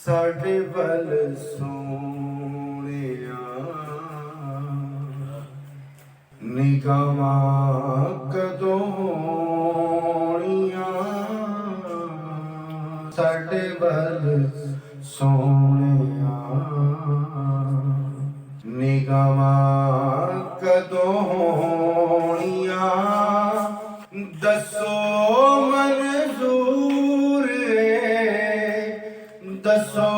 साडे वल सोहणिया निगाहां कदों होणियां साडे वल सोहणिया निगाहां कदों होणियां दसो मंजूर दसो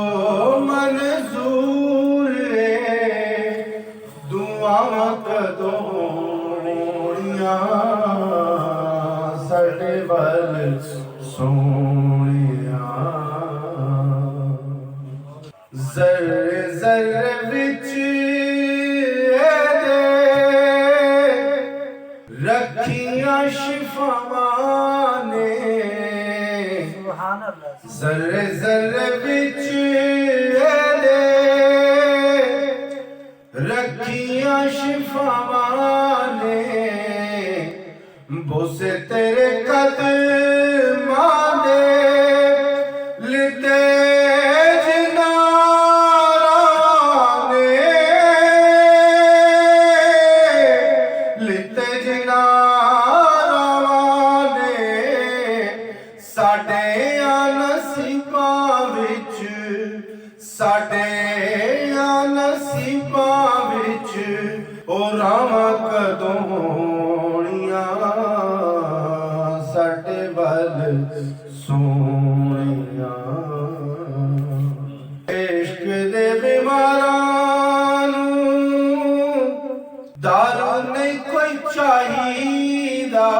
मंजूर दुआवां कदों होणियां साडे वल सोहणिया ज़र्रे ज़र्रे विच रखियां शिफावां ने ज़र्रे ज़र्रे विच रखियां शिफावां ने बोसे तेरे कदमां दे लिते साडे नसीबां विच ओ रावां कदों होणियां साडे वल सोहणिया इश्क दे बीमारां नूं दारू नहीं कोई चाहिदा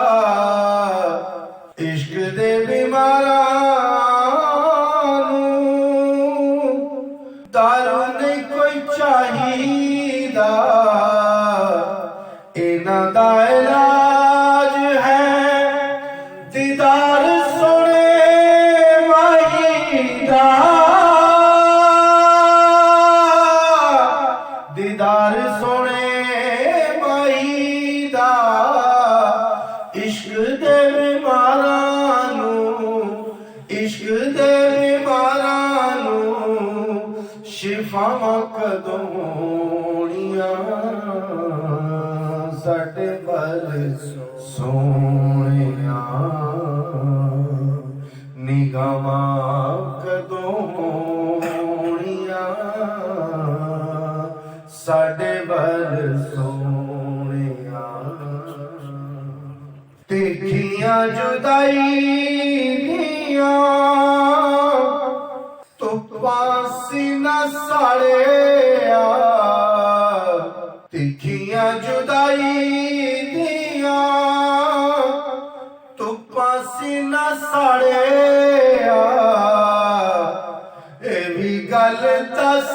इश्क दे बीमारां दारू नहीं कोई चाहिदा इन्हां दा इलाज है दीदार सोने माही दा दीदार सोने माही दा इश्क दे बीमारां नूं इश्क दे बीमारां नूं शिफावां कदों होणियां साडे वल सोहणिया निगाहां कदों होणियां साडे वल सोहणिया तिखियां जुदाई दियां सीना साड़िया तिखियां जुदाई दियां धुप्पां सीना साड़िया ए भी गल दस